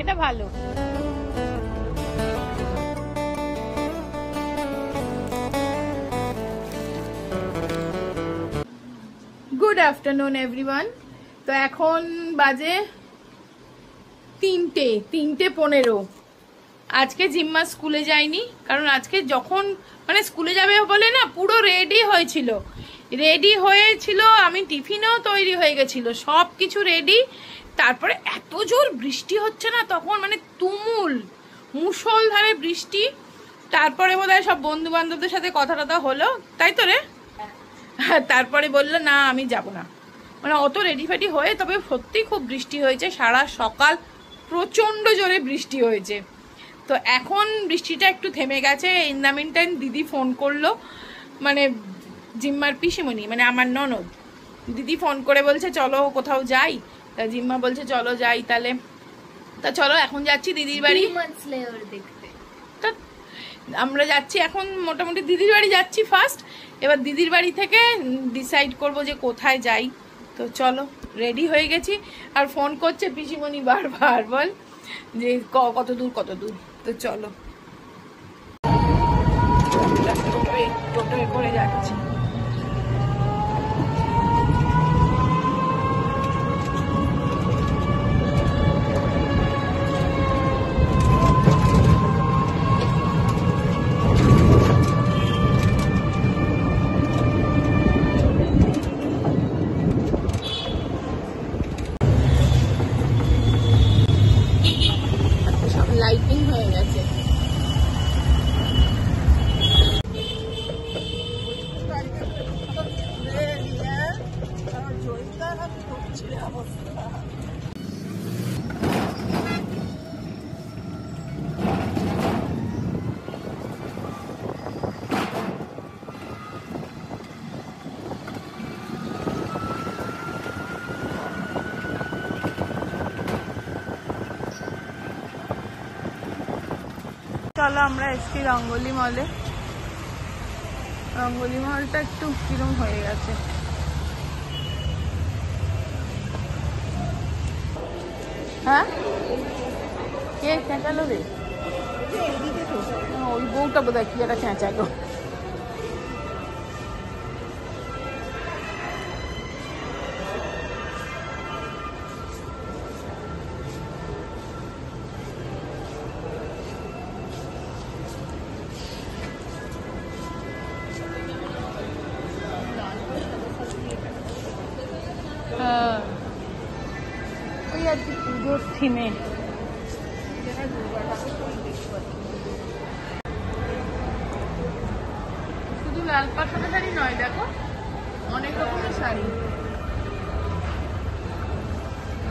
এটা ভালো। Good afternoon everyone. তো এখন বাজে 3:15। আজকে জিম্মা স্কুলে যায়নি, কারণ আজকে যখন মানে স্কুলে যাবে বলে না পুরো রেডি হয়েছিল, আমি টিফিনও তৈরি হয়ে গেছিল, সব কিছু রেডি। তারপরে এত জোর বৃষ্টি হচ্ছে না তখন, মানে তুমুল মুষলধারে বৃষ্টি। তারপরে বোধহয় সব বন্ধু বান্ধবদের সাথে কথা টথা হলো, তাই তো রে? তারপরে বললো না আমি যাব না, মানে অত রেডি ফেডি হয়ে। তবে সত্যি খুব বৃষ্টি হয়েছে, সারা সকাল প্রচণ্ড জোরে বৃষ্টি হয়েছে। তো এখন বৃষ্টিটা একটু থেমে গেছে। ইন দ্য মিন টাইম দিদি ফোন করলো, মানে জিম্মার পিসিমণি, মানে আমার ননদ দিদি ফোন করে বলছে চলো কোথাও যাই। তা জিম্মা বলছে চলো যাই তাহলে। তা চলো এখন যাচ্ছি দিদির বাড়ি দেখতে। তা আমরা যাচ্ছি এখন মোটামুটি দিদির বাড়ি যাচ্ছি ফার্স্ট, এবার দিদির বাড়ি থেকে ডিসাইড করব যে কোথায় যাই। তো চলো রেডি হয়ে গেছি। আর ফোন করছে পিসিমণি বারবার, বল যে কত দূর। তো চলো টোটোয় করে যাচ্ছি। লাইটিং হয়ে গেছে। চলো আমরা এসছি রঙ্গোলি মলে। রঙ্গোলি মলটা একটু কিরম হয়ে গেছে। হ্যাঁ কে চেঁচালো রে? ওই বউটা বোধহয় কি একটা চেঁচালো। ওই আর কি পুজোর থিমে। শুধু লাল পাড় শাড়ি নয়, দেখো অনেক রকমের শাড়ি,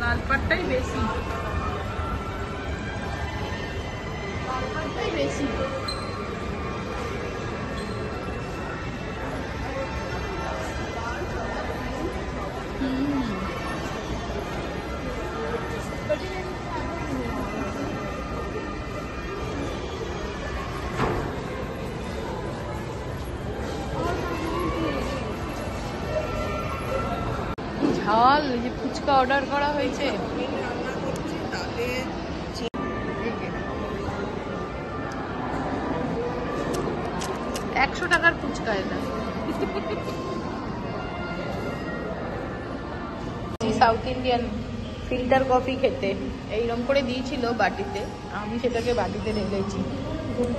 লাল পাড়টাই বেশি, বেশি। ঝাল যে ফুচকা অর্ডার করা হয়েছে, 100 টাকার ফুচকা এটা। সাউথ ইন্ডিয়ান ফিল্টার কফি খেতে এইরকম করে দিয়েছিল বাটিতে, আমি সেটাকে বাটিতে ঢেলেছি,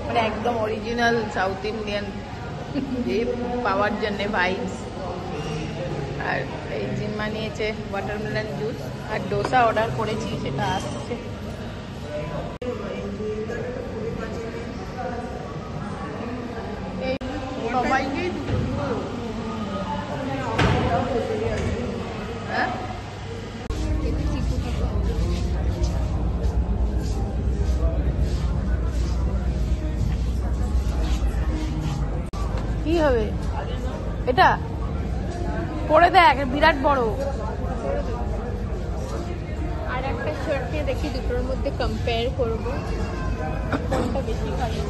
মানে একদম অরিজিনাল সাউথ ইন্ডিয়ান যে পাওয়ার জন্যে ভাইবস। আর এই জিম্মা নিয়েছে ওয়াটারমেলন জুস, আর ডোসা অর্ডার করেছি সেটা আসছে। এই সবাইকেই হ্যাঁ কি হবে এটা? পরে দেখ বিরাট বড়। আর একটা শার্ট নিয়ে দেখি দুটোর মধ্যে কম্পেয়ার করবো কোনটা বেশি ভালো।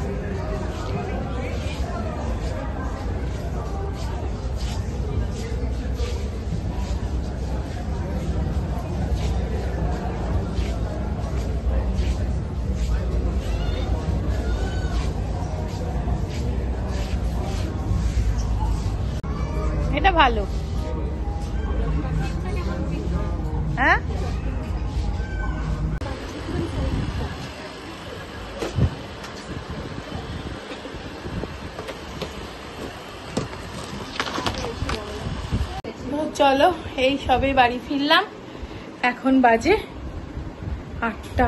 ভালো? হ্যাঁ, চলো এই সবে বাড়ি ফিরলাম, এখন বাজে 8টা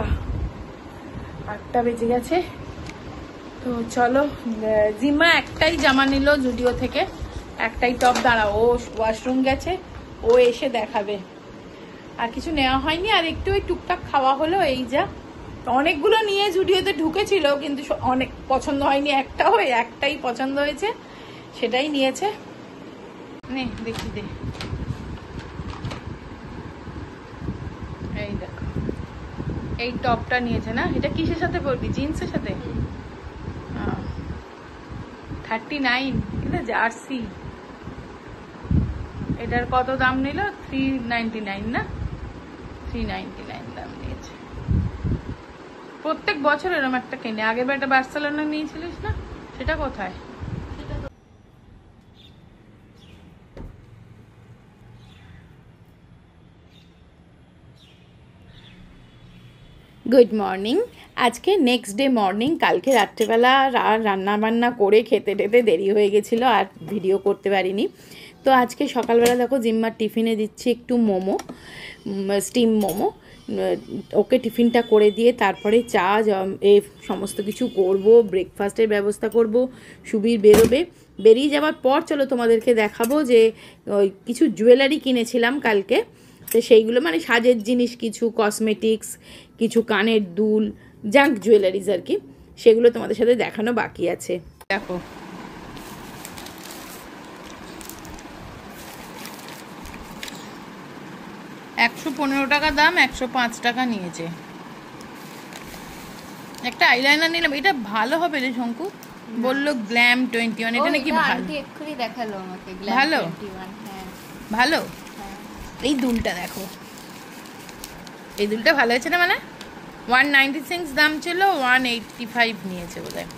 বেজে গেছে। তো চলো, জিম্মা একটাই জামা নিল জুডিও থেকে, একটাই টপ। দাঁড়া, ও ওয়াশরুম গেছে, ও এসে দেখাবে। আর কিছু নেওয়া হয়নি, আর একটু ওই টুকটাক খাওয়া হলো, এই যা। অনেকগুলো নিয়ে জুডিওতে ঢুকেছিল, কিন্তু অনেক পছন্দ হয়নি, একটাই পছন্দ হয়েছে, সেটাই নিয়েছে। নে দেখি দে, এই দেখো এই টপটা নিয়েছে না, এটা কিসের সাথে পরবি? জিন্সের সাথে। 39, এটা জার্সি। এটার কত দাম নিল? 399 না, 399 দাম নিয়েছে। প্রত্যেক বছর এরকম একটা কিনে। আগের বার একটা বার্সেলোনা নিয়েছিলিস না, সেটা কোথায়? Good morning. আজকে নেক্সট ডে মর্নিং। কালকে রাত্রেবেলা রান্না বান্না করে খেতে টেতে দেরি হয়ে গেছিলো, আর ভিডিও করতে পারিনি। তো আজকে সকালবেলা দেখো জিম্মার টিফিনে দিচ্ছি একটু মোমো, স্টিম মোমো। ওকে টিফিনটা করে দিয়ে তারপরে চা এই সমস্ত কিছু করব, ব্রেকফাস্টের ব্যবস্থা করব। সুবীর বেরোবে, বেরিয়ে যাওয়ার পর চলো তোমাদেরকে দেখাবো যে ওই কিছু জুয়েলারি কিনেছিলাম কালকে। তো সেইগুলো মানে সাজের জিনিস, কিছু কসমেটিক্স, কিছু কানের দুল, জাঙ্ক জুয়েলারিজ আর কি, সেগুলো তোমাদের সাথে দেখানো বাকি আছে। দেখো $115 দাম, 105 টাকা নিয়েছে। একটা আইলাইনার নিলাম, এটা ভালো হবে রে শঙ্কু, বললো গ্ল্যাম 21। এটা নাকি ভালো, এক্ষুনি দেখালো আমাকে। ভালো? হ্যাঁ ভালো। এই দুলটা দেখো, এই দুলটা ভালো হয়েছে না, মানে 196 দাম ছিল, 185 নিয়েছে বোধহয়।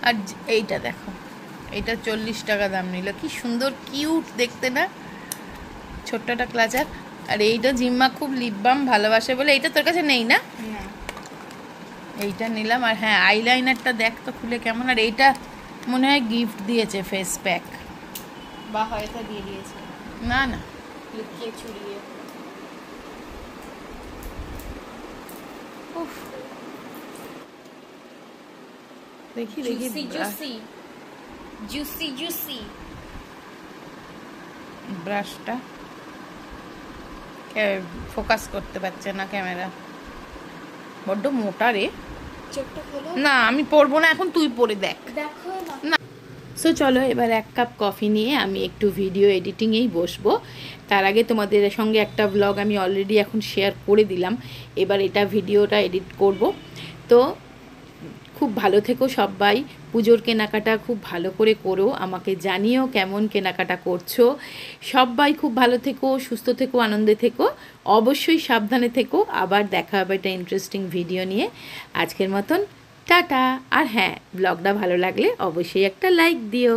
আর এইটা দেখো, এইটা 40 টাকা দাম নিল। কি সুন্দর কিউট দেখতে না, ছোট্ট একটা ক্লাচার। আর এইটা জিম্মা খুব লিপ বাম ভালোবাসে বলে, এইটা তোর কাছে নেই না? এইটা নিলাম। আর হ্যাঁ, আইলাইনারটা দেখ তো খুলে কেমন। আর এইটা মনে হয় গিফট দিয়েছে, ফেস প্যাক, বা হয়তো দিয়ে দিয়েছে। না না, লুকিয়ে ছড়িয়ে। উফ, দেখি দেখি জুসি ব্রাশটা ফোকাস করতে পারছে না ক্যামেরা, বড্ড মোটা রে। না আমি পরবো না এখন, তুই পরে দেখ। না, সো চলো এবার 1 কাপ কফি নিয়ে আমি একটু ভিডিও এডিটিংয়েই বসবো। তার আগে তোমাদের সঙ্গে একটা ব্লগ আমি অলরেডি এখন শেয়ার করে দিলাম, এবার এটা ভিডিওটা এডিট করব। তো খুব ভালো থেকো সবাই, পুজোর কেনাকাটা খুব ভালো করে করো, আমাকে জানিও কেমন কেনাকাটা করছো। সবাই খুব ভালো থেকো, সুস্থ থেকো, আনন্দে থেকো, অবশ্যই সাবধানে থেকো। আবার দেখা হবে একটা ইন্টারেস্টিং ভিডিও নিয়ে। আজকের মতন টাটা। আর হ্যাঁ, ব্লগটা ভালো লাগলে অবশ্যই একটা লাইক দিও।